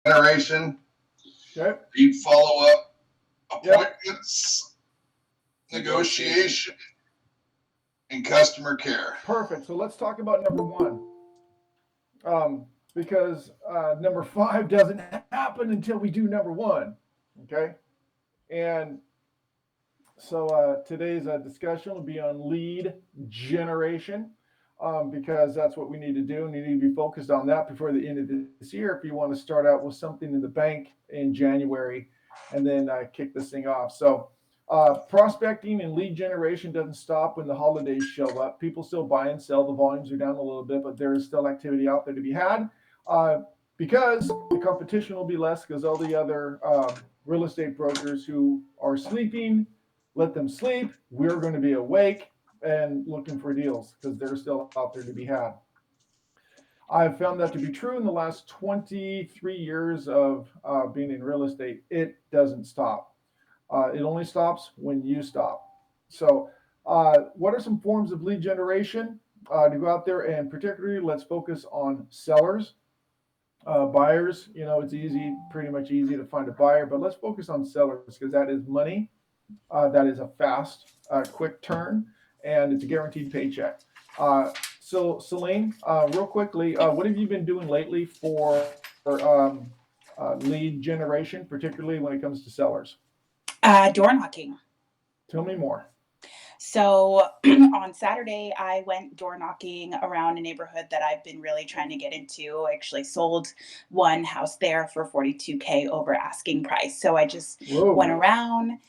generation, Okay. lead follow-up, Yep. appointments, negotiation, and customer care. Perfect. So let's talk about number one. Because number five doesn't happen until we do number one. Okay. And so today's discussion will be on lead generation, because that's what we need to do. And you need to be focused on that before the end of this year if you want to start out with something in the bank in January and then kick this thing off. So prospecting and lead generation doesn't stop when the holidays show up. People still buy and sell. The volumes are down a little bit, but there is still activity out there to be had, because the competition will be less because all the other real estate brokers who are sleeping, let them sleep. We're going to be awake and looking for deals because they're still out there to be had. I've found that to be true in the last 23 years of being in real estate. It doesn't stop. It only stops when you stop. So, what are some forms of lead generation to go out there? And particularly, let's focus on sellers. Buyers, it's easy, pretty much easy to find a buyer, but let's focus on sellers because that is money. That is a fast, quick turn, and it's a guaranteed paycheck. So, Celine, real quickly, what have you been doing lately for lead generation, particularly when it comes to sellers? Door knocking. Tell me more. So on Saturday, I went door knocking around a neighborhood that I've been really trying to get into. I actually sold one house there for 42K over asking price. So I just went Whoa. around,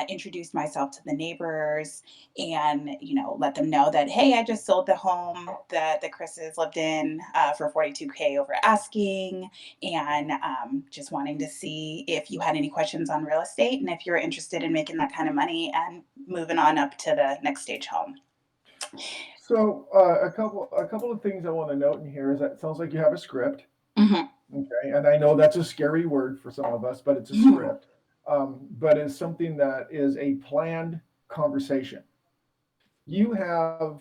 introduced myself to the neighbors, and let them know that, hey, I just sold the home that the Chris's lived in for 42K over asking, and just wanting to see if you had any questions on real estate and if you're interested in making that kind of money and moving on up to the next stage home. So, a couple of things I want to note in here is that it sounds like you have a script. Mm-hmm. Okay, and I know that's a scary word for some of us, but it's a script. But it's something that is a planned conversation. You have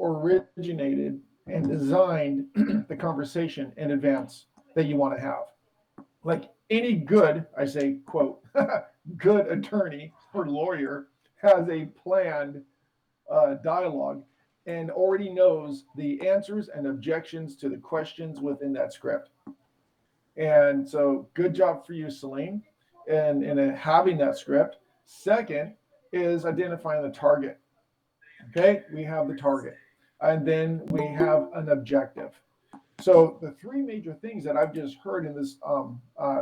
originated and designed the conversation in advance that you want to have. Like any good, I say, quote, good attorney or lawyer has a planned dialogue and already knows the answers and objections to the questions within that script. And so, good job for you, Celine, and having that script. Second is identifying the target. Okay, we have the target, and then we have an objective. So, the three major things that I've just heard in this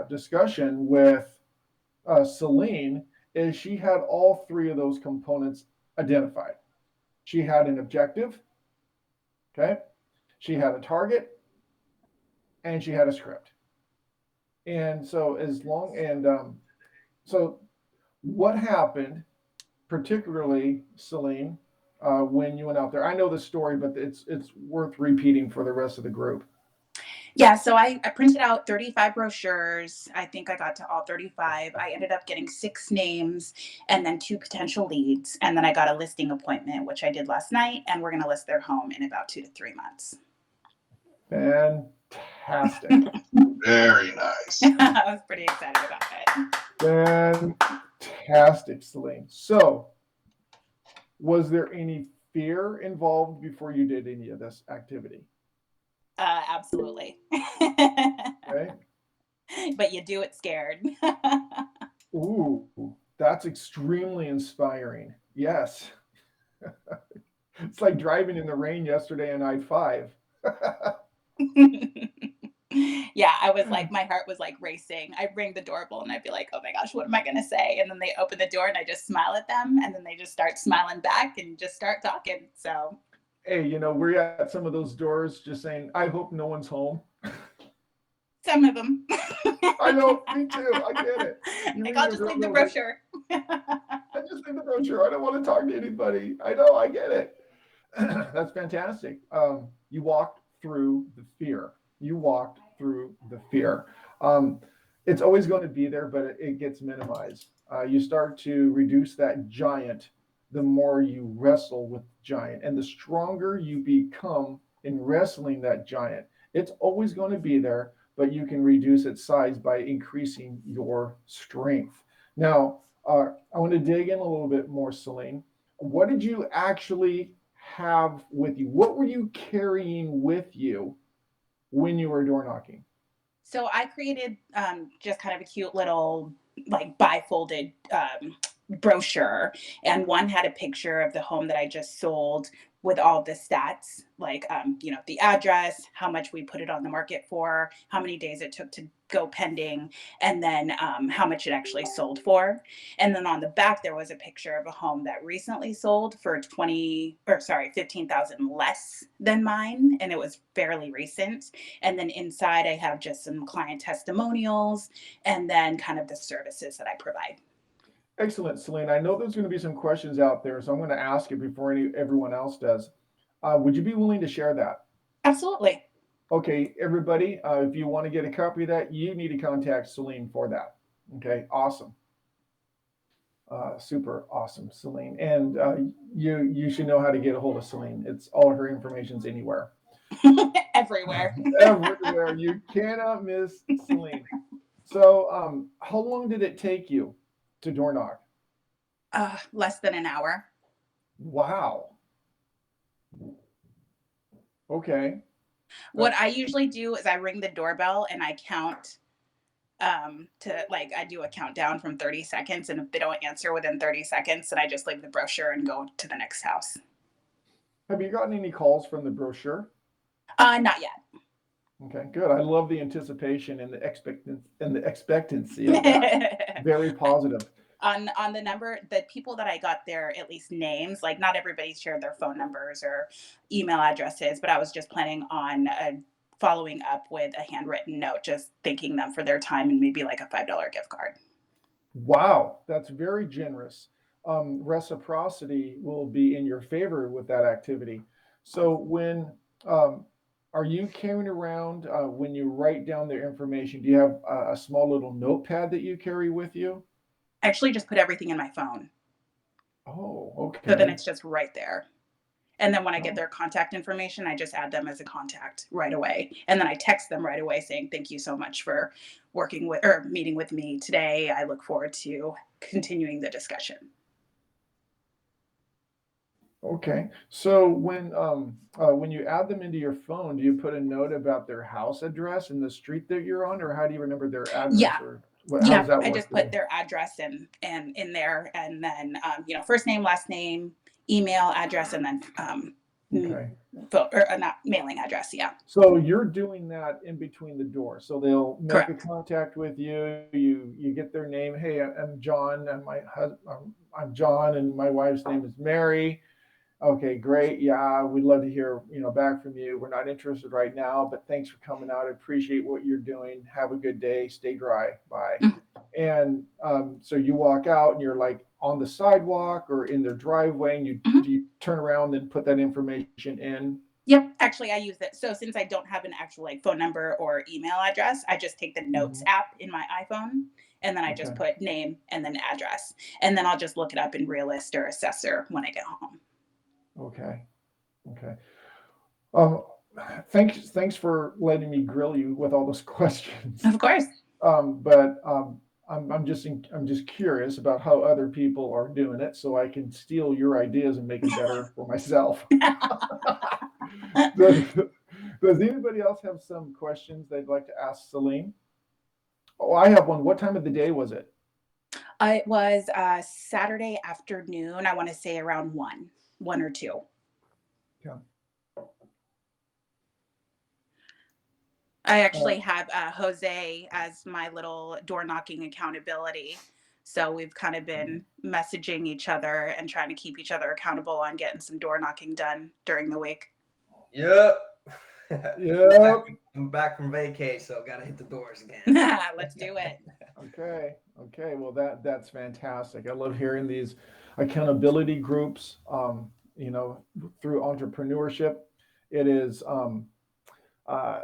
discussion with Celine is she had all three of those components identified. She had an objective, okay, she had a target, and she had a script. And so, as long and so, what happened, particularly Celine, when you went out there? I know the story, but it's worth repeating for the rest of the group. Yeah, so I printed out 35 brochures. I think I got to all 35. I ended up getting 6 names and then 2 potential leads. And then I got a listing appointment, which I did last night. And we're going to list their home in about 2 to 3 months. Fantastic. Very nice. I was pretty excited about it. Fantastic, Celine. So, was there any fear involved before you did any of this activity? Absolutely. Okay. But you do it scared. Ooh, that's extremely inspiring. Yes. It's like driving in the rain yesterday on I-5. Yeah, I was like, my heart was like racing. I'd ring the doorbell and I'd be like, oh my gosh, what am I going to say? And then they open the door and I just smile at them. And then they just start smiling back and just start talking. So, Hey, we're at some of those doors just saying, I hope no one's home. some of them. I know, me too. I get it. Like, I'll just leave the brochure. I just leave the brochure. I don't want to talk to anybody. I know, I get it. That's fantastic. You walked through the fear. You walked through the fear. It's always going to be there, but it gets minimized. You start to reduce that giant the more you wrestle with the giant. And the stronger you become in wrestling that giant, it's always going to be there, but you can reduce its size by increasing your strength. Now, I want to dig in a little bit more, Celine. What did you actually have with you? What were you carrying with you when you were door knocking? So I created just kind of a cute little like bifolded brochure, and one had a picture of the home that I just sold with all the stats, like the address, how much we put it on the market for, how many days it took to go pending, and then how much it actually sold for. And then on the back there was a picture of a home that recently sold for 15,000 less than mine, and it was fairly recent. And then inside I have just some client testimonials and then kind of the services that I provide. Excellent, Celine. I know there's going to be some questions out there, so I'm going to ask it before everyone else does. Would you be willing to share that? Absolutely. Okay, everybody, if you want to get a copy of that, you need to contact Celine for that. Okay, awesome. Super awesome, Celine. And you should know how to get a hold of Celine. It's all her information's anywhere. Everywhere. Everywhere. You cannot miss Celine. So, how long did it take you to door knock? Less than an hour. Wow. Okay. What I usually do is I ring the doorbell and I count to like I do a countdown from 30 seconds, and if they don't answer within 30 seconds, then I just leave the brochure and go to the next house. Have you gotten any calls from the brochure? Not yet. Okay, good. I love the anticipation and the expectancy of that. Very positive. On the number, the people that I got their at least names, like not everybody shared their phone numbers or email addresses, but I was just planning on following up with a handwritten note, just thanking them for their time and maybe like a $5 gift card. Wow, that's very generous. Reciprocity will be in your favor with that activity. So when are you carrying around when you write down their information? Do you have a small little notepad that you carry with you? I actually just put everything in my phone. Oh, So then okay. it's just right there. And then when I get Oh, their contact information, I just add them as a contact right away. And then I text them right away saying, thank you so much for working with or meeting with me today. I look forward to continuing the discussion. okay. So when you add them into your phone, do you put a note about their house address and the street that you're on, or how do you remember their address, Yeah. or what? How Yeah. does that I work just for you? put their address and in there, and then, first name, last name, email address, and then Okay. not mailing address. Yeah. So you're doing that in between the doors. So they'll make a Correct. contact with you. You get their name. Hey, I'm John, and I'm John, and my wife's name is Mary. Okay, great. Yeah, we'd love to hear back from you. We're not interested right now, but thanks for coming out. I appreciate what you're doing. Have a good day. Stay dry. Bye. And so you walk out, and you're like on the sidewalk or in their driveway, and Mhm. you turn around and put that information in. Yep, actually, I use it. So since I don't have an actual like phone number or email address, I just take the notes Mhm. app in my iPhone, and then I just Okay. put name and then address, and then I'll just look it up in Realist or Assessor when I get home. Okay. Okay. Um, thanks for letting me grill you with all those questions. Of course. But I'm just curious about how other people are doing it, so I can steal your ideas and make it better for myself. does, does anybody else have some questions they'd like to ask Celine? Oh, I have one. What time of the day was it? It was Saturday afternoon. I want to say around 1 or 2. Yeah. I Uh, actually have Jose as my little door knocking accountability. So we've kind of been messaging each other and trying to keep each other accountable on getting some door knocking done during the week. Yep. yeah. I'm back from vacay, so gotta hit the doors again. Let's do it. Okay. Okay. Well, that's fantastic. I love hearing these accountability groups. Through entrepreneurship, it is. Uh,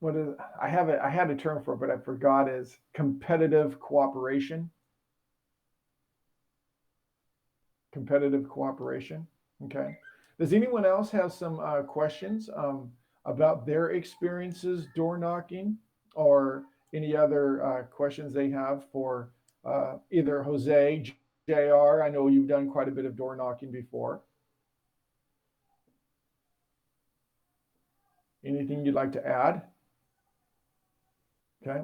what is? I have it. I had a term for it, but I forgot. Is competitive cooperation. Competitive cooperation. Okay. Does anyone else have some questions about their experiences door knocking? or any other questions they have for either Jose, JR. I know you've done quite a bit of door knocking before. Anything you'd like to add? Okay.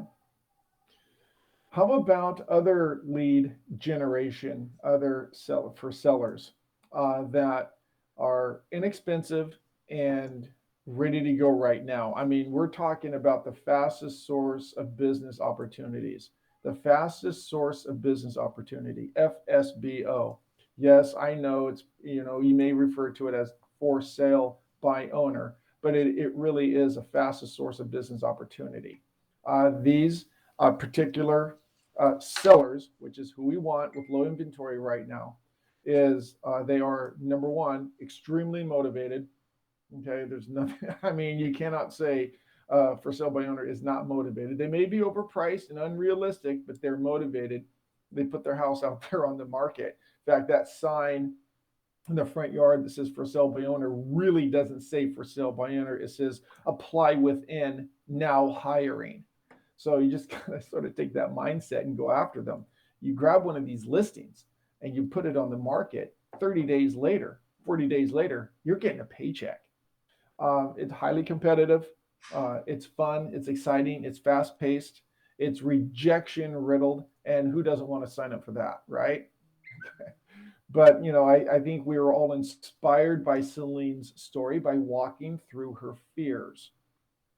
How about other lead generation, for sellers that are inexpensive and ready to go right now? I mean, we're talking about the fastest source of business opportunities, the fastest source of business opportunity, FSBO. Yes, I know you may refer to it as for sale by owner, but it really is a fastest source of business opportunity. These particular sellers, which is who we want with low inventory right now, is they are number one, extremely motivated. Okay, there's nothing. I mean, you cannot say for sale by owner is not motivated. They may be overpriced and unrealistic, but they're motivated. They put their house out there on the market. In fact, that sign in the front yard that says for sale by owner really doesn't say for sale by owner. It says apply within, now hiring. So you just kind of sort of take that mindset and go after them. You grab one of these listings and you put it on the market 30 days later, 40 days later, you're getting a paycheck. It's highly competitive. It's fun. It's exciting. It's fast paced. It's rejection riddled. And who doesn't want to sign up for that, right? But, I think we were all inspired by Celine's story by walking through her fears.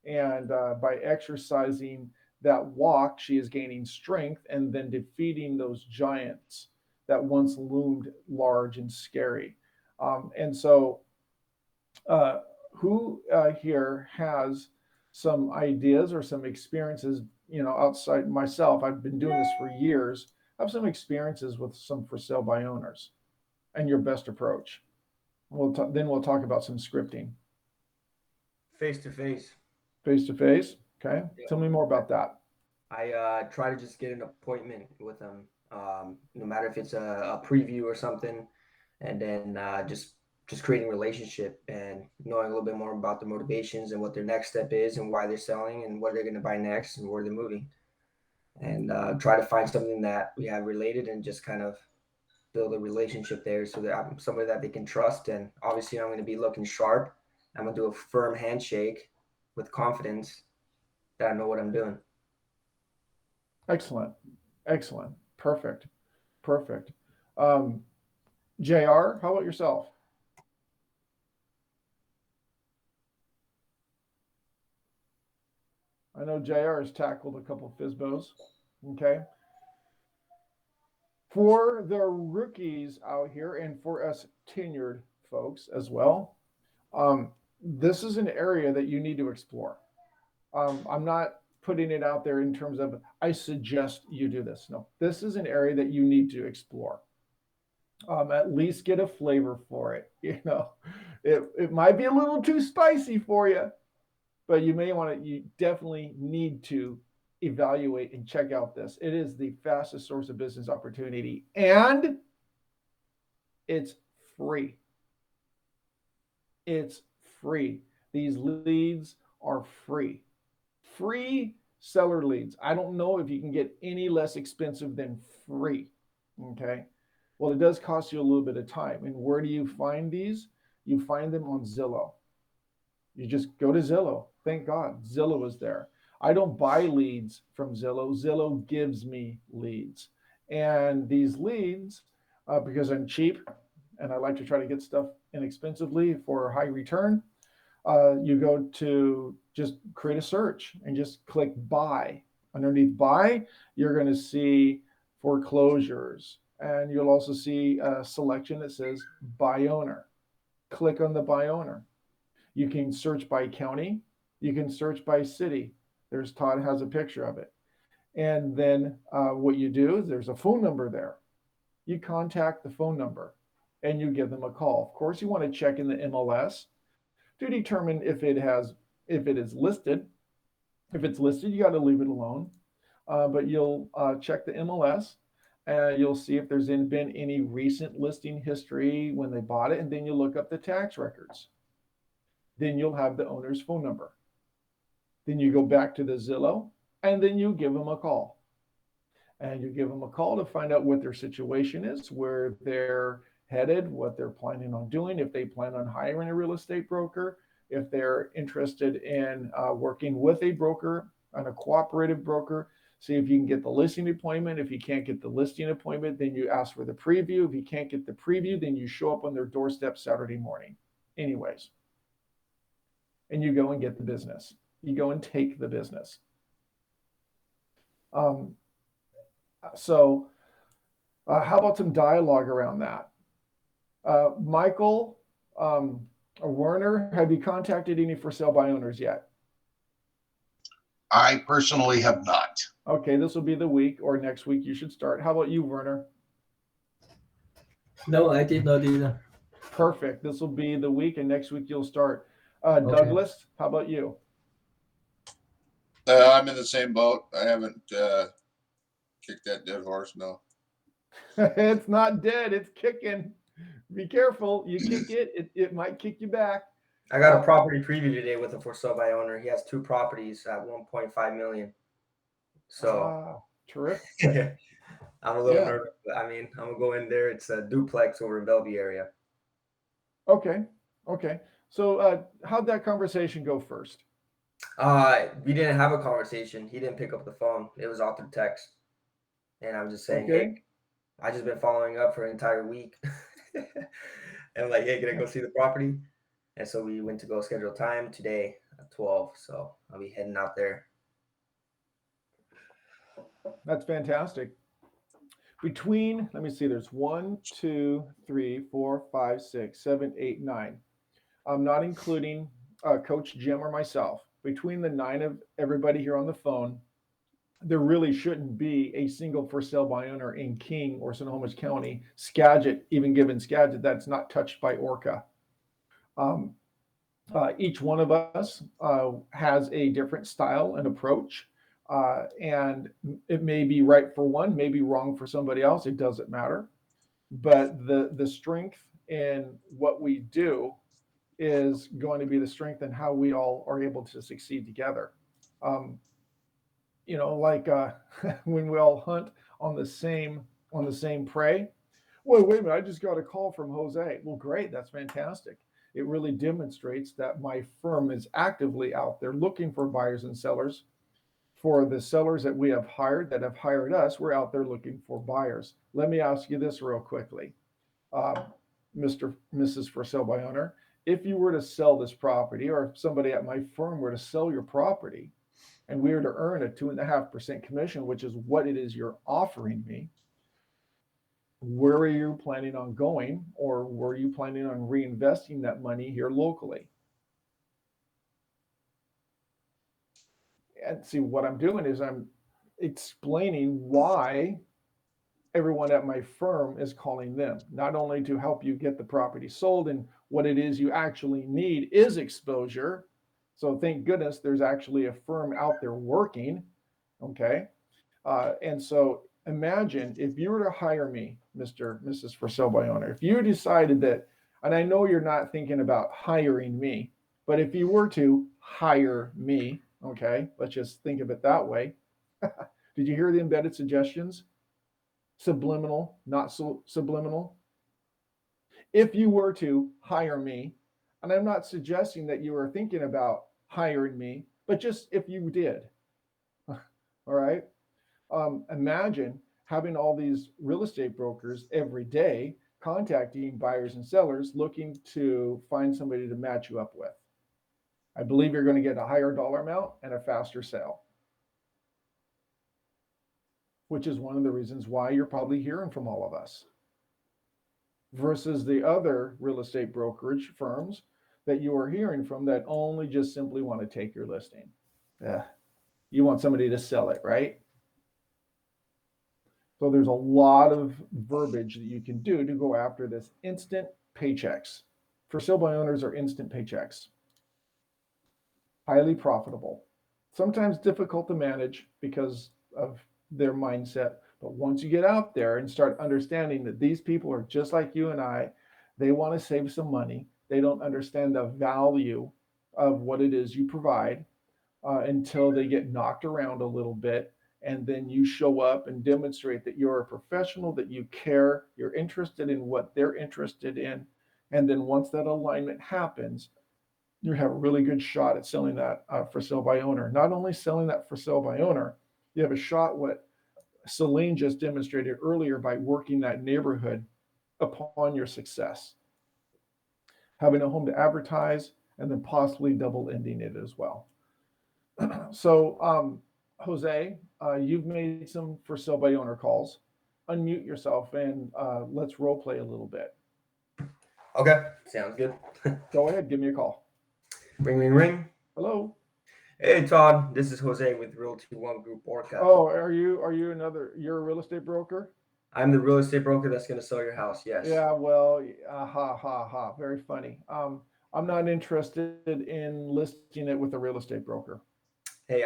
And by exercising that walk, she is gaining strength and then defeating those giants that once loomed large and scary. And so, who here has some ideas or some experiences, outside myself? I've been doing this for years. I have some experiences with some for sale by owners and your best approach. Then we'll talk about some scripting. Face to face. Face to face. Okay. Yeah. Tell me more about that. I try to just get an appointment with them, no matter if it's a preview or something, and then just creating a relationship and knowing a little bit more about their motivations and what their next step is and why they're selling and what they're going to buy next and where they're moving, and try to find something that we have related and just kind of build a relationship there so that I'm somebody that they can trust. And obviously, I'm going to be looking sharp. I'm going to do a firm handshake with confidence that I know what I'm doing. Excellent. Excellent. Perfect. Perfect. JR, how about yourself? I know JR has tackled a couple of FSBOs. Okay. For the rookies out here and for us tenured folks as well, this is an area that you need to explore. I'm not putting it out there in terms of I suggest you do this. No, this is an area that you need to explore. At least get a flavor for it. It might be a little too spicy for you, but you definitely need to evaluate and check out this. It is the fastest source of business opportunity, and it's free. It's free. These leads are free. Free seller leads. I don't know if you can get any less expensive than free. Okay. Well, it does cost you a little bit of time. And where do you find these? You find them on Zillow. You just go to Zillow. Thank God Zillow is there. I don't buy leads from Zillow. Zillow gives me leads. And these leads, because I'm cheap and I like to try to get stuff inexpensively for high return, you go to just create a search and just click buy. Underneath buy, you're going to see foreclosures. And you'll also see a selection that says buy owner. Click on the buy owner. You can search by county. You can search by city. There's Todd has a picture of it. And then what you do is there's a phone number there. You contact the phone number and you give them a call. Of course, you want to check in the MLS to determine if it is listed. If it's listed, you got to leave it alone. But you'll check the MLS. You'll see if there's been any recent listing history when they bought it, and then you look up the tax records. Then you'll have the owner's phone number. Then you go back to the Zillow And then you give them a call. And you give them a call to find out what their situation is, where they're headed, what they're planning on doing, if they plan on hiring a real estate broker, if they're interested in working with a broker, on a cooperative broker. See if you can get the listing appointment. If you can't get the listing appointment, then you ask for the preview. If you can't get the preview, then you show up on their doorstep Saturday morning. Anyways, and you go and get the business. You go and take the business. So how about some dialogue around that? Michael Werner, have you contacted any for sale by owners yet? I personally have not. Okay, this will be the week or next week you should start. How about you, Werner? No, I did not either. Perfect. This will be the week and next week you'll start. Douglas, how about you? I'm in the same boat. I haven't kicked that dead horse. No. It's not dead, it's kicking. Be careful. You kick it might kick you back. I got a property preview today with a for sale by owner. He has 2 properties at 1.5 million. So terrific. I'm a little nervous. I mean, I'm gonna go in there. It's a duplex over in Bellevue area. Okay. So how'd that conversation go first? We didn't have a conversation. He didn't pick up the phone. It was all through text. And I'm just saying, hey, I just been following up for an entire week. And I'm like, hey, can I go see the property? And so we went to go schedule time today at 12. So I'll be heading out there. That's fantastic. Between, let me see, there's 1, 2, 3, 4, 5, 6, 7, 8, 9. I'm not including Coach Jim or myself. Between the 9 of everybody here on the phone, there really shouldn't be a single for sale by owner in King or Snohomish County, Skagit, even given Skagit, that's not touched by ORCA. Each one of us has a different style and approach. And it may be right for one, may be wrong for somebody else. It doesn't matter. But the strength in what we do is going to be the strength in how we all are able to succeed together. Like when we all hunt on the same prey. Well, wait a minute, I just got a call from Jose. Well, great, that's fantastic. It really demonstrates that my firm is actively out there looking for buyers and sellers. For the sellers that we have hired, that have hired us, we're out there looking for buyers. Let me ask you this real quickly, Mrs. For Sale by Owner. If you were to sell this property, or if somebody at my firm were to sell your property, and we were to earn a 2.5% commission, which is what it is you're offering me, where are you planning on going, or were you planning on reinvesting that money here locally? And see, what I'm doing is I'm explaining why everyone at my firm is calling them, not only to help you get the property sold, and what it is you actually need is exposure. So thank goodness there's actually a firm out there working. Okay. And so imagine if you were to hire me, Mrs. For Sale by Owner, if you decided that, and I know you're not thinking about hiring me, but if you were to hire me, okay, let's just think of it that way. Did you hear the embedded suggestions? Subliminal, not so subliminal. If you were to hire me, and I'm not suggesting that you were thinking about hiring me, but just if you did, all right, imagine having all these real estate brokers every day contacting buyers and sellers looking to find somebody to match you up with. I believe you're going to get a higher dollar amount and a faster sale, which is one of the reasons why you're probably hearing from all of us versus the other real estate brokerage firms that you are hearing from that only just simply want to take your listing. You want somebody to sell it, right? So there's a lot of verbiage that you can do to go after this instant paychecks. For sale by owners are instant paychecks. Highly profitable. Sometimes difficult to manage because of their mindset. But once you get out there and start understanding that these people are just like you and I, they want to save some money. They don't understand the value of what it is you provide. until they get knocked around a little bit. And then you show up and demonstrate that you're a professional, that you care, you're interested in what they're interested in. And then once that alignment happens, you have a really good shot at selling that for sale by owner. Not only selling that for sale by owner, you have a shot what Celine just demonstrated earlier by working that neighborhood upon your success. Having a home to advertise and then possibly double ending it as well. So, Jose, you've made some for sale by owner calls. Unmute yourself and let's role play a little bit. Okay, sounds good. Go ahead, give me a call. Ring, ring, ring. Hello. Hey, Todd. This is Jose with Realty One Group ORCA. Oh, you're a real estate broker? I'm the real estate broker that's going to sell your house. Yes. Yeah, well, ha ha ha, very funny. I'm not interested in listing it with a real estate broker. Hey,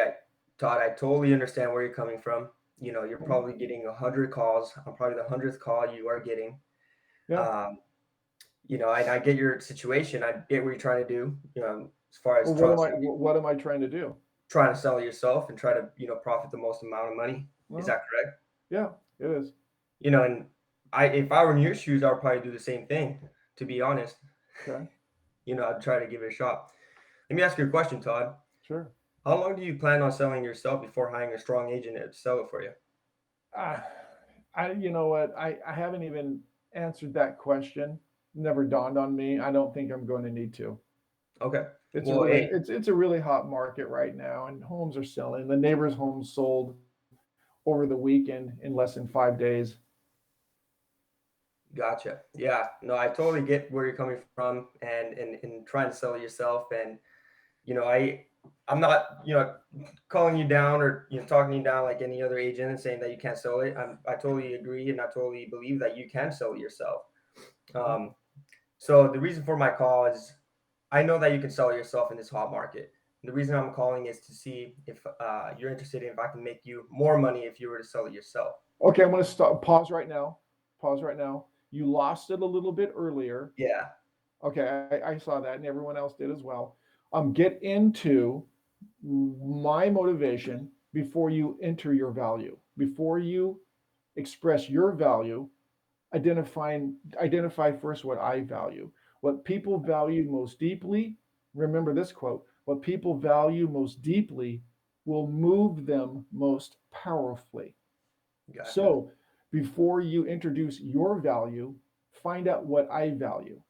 Todd, I totally understand where you're coming from. You know, you're probably getting 100 calls. I'm probably the 100th call you are getting. Yeah. You know, I get your situation. I get what you're trying to do. You know, as far as Well, what am I trying to do? trying to sell yourself and try to, you know, profit the most amount of money. Well, Is that correct? Yeah, it is. You know, and if I were in your shoes, I would probably do the same thing, to be honest. Okay, You know, I'd try to give it a shot. Let me ask you a question, Todd. sure. How long do you plan on selling yourself before hiring a strong agent to sell it for you? You know what? I haven't even answered that question. Never dawned on me. I don't think I'm going to need to. Okay. It's Well, hey, it's a really hot market right now, and homes are selling. The neighbor's homes sold over the weekend in less than 5 days. gotcha. Yeah, no, I totally get where you're coming from and trying to sell yourself. And, you know, I'm not, you know, calling you down or, you know, talking you down like any other agent and saying that you can't sell it. I totally agree. And I totally believe that you can sell it yourself. So the reason for my call is I know that you can sell it yourself in this hot market. The reason I'm calling is to see if you're interested in if I can make you more money if you were to sell it yourself. Okay, I'm going to stop. Pause right now. Pause right now. You lost it a little bit earlier. Yeah. Okay, I saw that, and everyone else did as well. Get into my motivation before you enter your value. Before you express your value, identify first what I value. What people value most deeply, remember this quote, what people value most deeply will move them most powerfully. Gotcha. So before you introduce your value, find out what I value.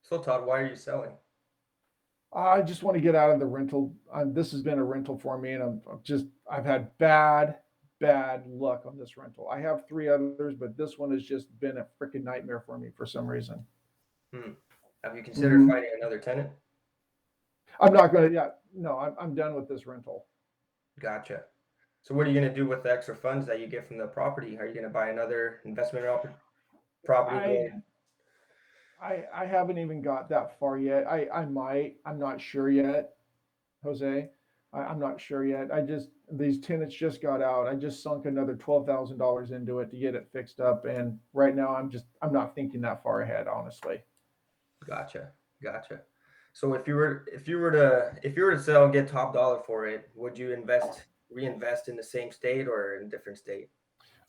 So Todd, why are you selling? I just want to get out of the rental. This has been a rental for me, and I've had bad luck on this rental. I have 3 others, but this one has just been a freaking nightmare for me for some reason. Have you considered finding another tenant? I'm not going to. Yeah, no, I'm done with this rental. Gotcha. So what are you going to do with the extra funds that you get from the property? Are you going to buy another investment property? I haven't even got that far yet. I might. I'm not sure yet, Jose. I'm not sure yet. These tenants just got out. I just sunk another $12,000 into it to get it fixed up, and right now I'm not thinking that far ahead, honestly. Gotcha. So if you were to sell and get top dollar for it, would you reinvest in the same state or in a different state?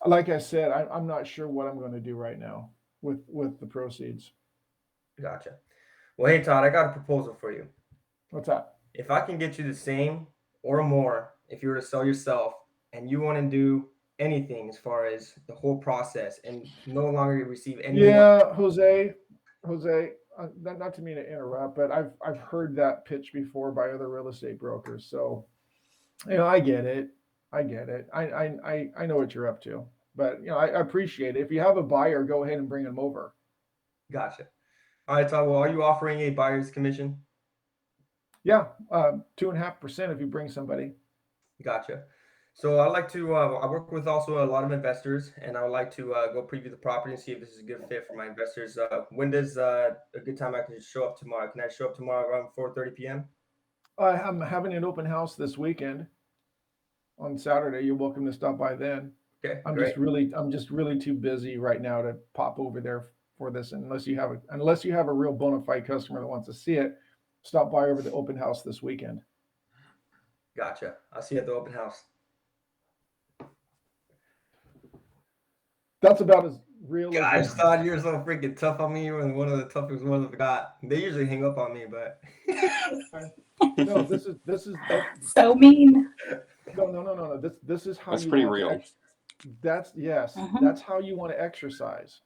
Like I said, I'm not sure what I'm going to do right now with the proceeds. Gotcha. Well, hey Todd, I got a proposal for you. What's that? If I can get you the same or more, if you were to sell yourself and you want to do anything as far as the whole process and no longer receive any. Yeah, Jose, not to mean to interrupt, but I've heard that pitch before by other real estate brokers. So, I get it. I know what you're up to, but I appreciate it. If you have a buyer, go ahead and bring them over. Gotcha. All right, Todd. Well, are you offering a buyer's commission? Yeah, 2.5% if you bring somebody. Gotcha. So I like to I work with also a lot of investors, and I would like to go preview the property and see if this is a good fit for my investors. When does a good time I can show up tomorrow? Can I show up tomorrow around 4:30 p.m.? I'm having an open house this weekend on Saturday. You're welcome to stop by then. Okay, I'm great. just really too busy right now to pop over there for this unless you have a real bona fide customer that wants to see it. stop by over the open house this weekend. Gotcha. I'll see you at the open house. That's about as real Gosh, as Todd, you're so freaking tough on me. You're one of the toughest ones I've got. They usually hang up on me, but no. This is So mean. no. This is how That's you pretty want to real. That's yes. Mhm. That's how you want to exercise.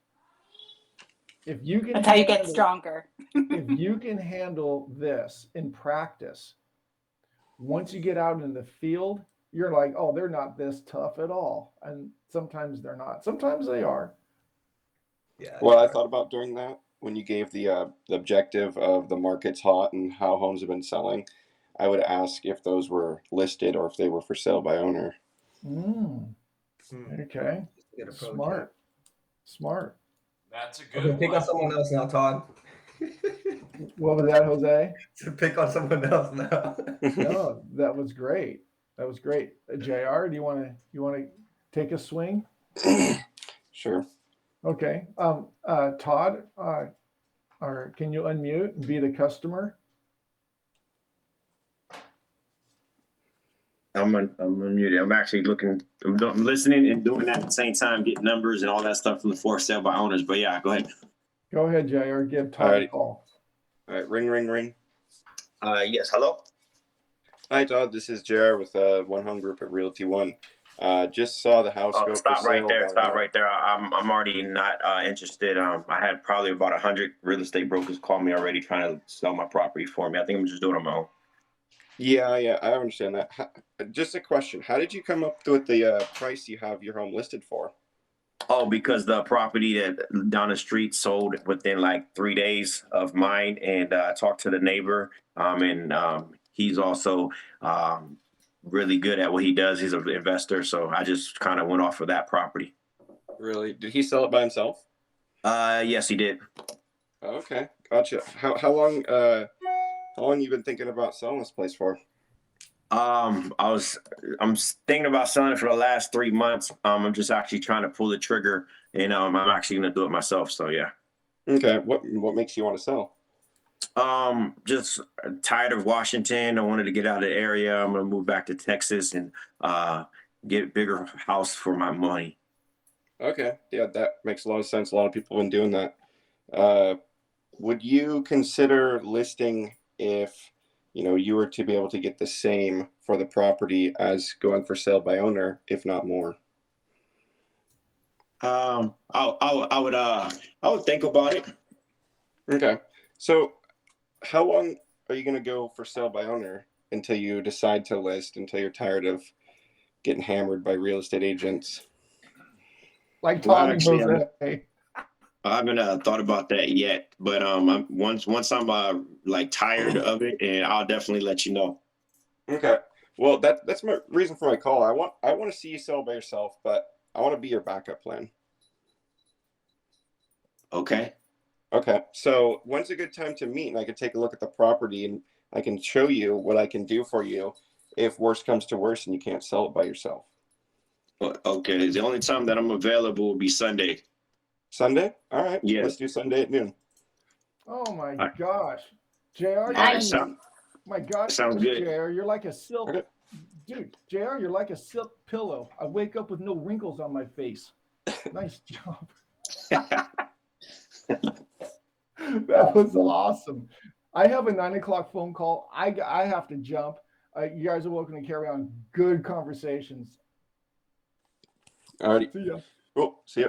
If you can That's how you get handle- stronger. if you can handle this in practice, once you get out in the field, you're like, oh, they're not this tough at all. And sometimes they're not. Sometimes they are. yeah. What I thought about during that, when you gave the objective of the market's hot and how homes have been selling, I would ask if those were listed or if they were for sale by owner. Okay. Good approach. Smart. That's a good Okay, pick one. on someone else now, Todd. What was that, Jose? Pick on someone else now. No, that was great. That was great. JR, do you want to take a swing? Sure. Okay. Todd, or can you unmute and be the customer? I'm unmuted. I'm actually I'm listening and doing that at the same time, getting numbers and all that stuff from the for sale by owners. But yeah, go ahead. Go ahead, JR. Give Todd a Alrighty. call. All right, ring, ring, ring. Yes, hello. Hi, Todd. This is JR with One Home Group at Realty One. Just saw the house go Stop for right sale. there. Stop right there. I'm already not interested. I had probably about 100 real estate brokers call me already trying to sell my property for me. I think I'm just doing it on my own. Yeah, I understand that. Just a question. How did you come up with the price you have your home listed for? Oh, because the property that down the street sold within like 3 days of mine, and I talked to the neighbor, and he's also really good at what he does. He's an investor, so I just kind of went off of that property. Really? Did he sell it by himself? Yes, he did. Okay, gotcha. How long you been thinking about selling this place for? I'm thinking about selling it for the last 3 months. I'm just actually trying to pull the trigger, and I'm actually gonna do it myself. So yeah. Okay, what makes you want to sell? Just tired of Washington. I wanted to get out of the area. I'm gonna move back to Texas and get a bigger house for my money. Okay, yeah, that makes a lot of sense. A lot of people have been doing that. Would you consider listing if you were to be able to get the same for the property as going for sale by owner, if not more? I would think about it. Okay, so how long are you going to go for sale by owner until you decide to list, until you're tired of getting hammered by real estate agents? Like Well, Todd and actually, Jose. I haven't thought about that yet, but once I'm like tired of it, and I'll definitely let you know. Okay, well that's my reason for my call. I want to see you sell by yourself, but I want to be your backup plan. Okay. Okay, so when's a good time to meet, and I could take a look at the property and I can show you what I can do for you if worse comes to worse and you can't sell it by yourself. Okay. The only time that I'm available will be Sunday. Sunday? All right. Yeah. Let's do Sunday at noon. Oh my Alright. gosh. JR, Nice. my God, Sounds good. JR, you're like a silk. Okay. Dude, JR, you're like a silk pillow. I wake up with no wrinkles on my face. Nice job. That was awesome. I have a 9 o'clock phone call. I have to jump. You guys are welcome to carry on. Good conversations. All righty. See ya. Cool. See ya.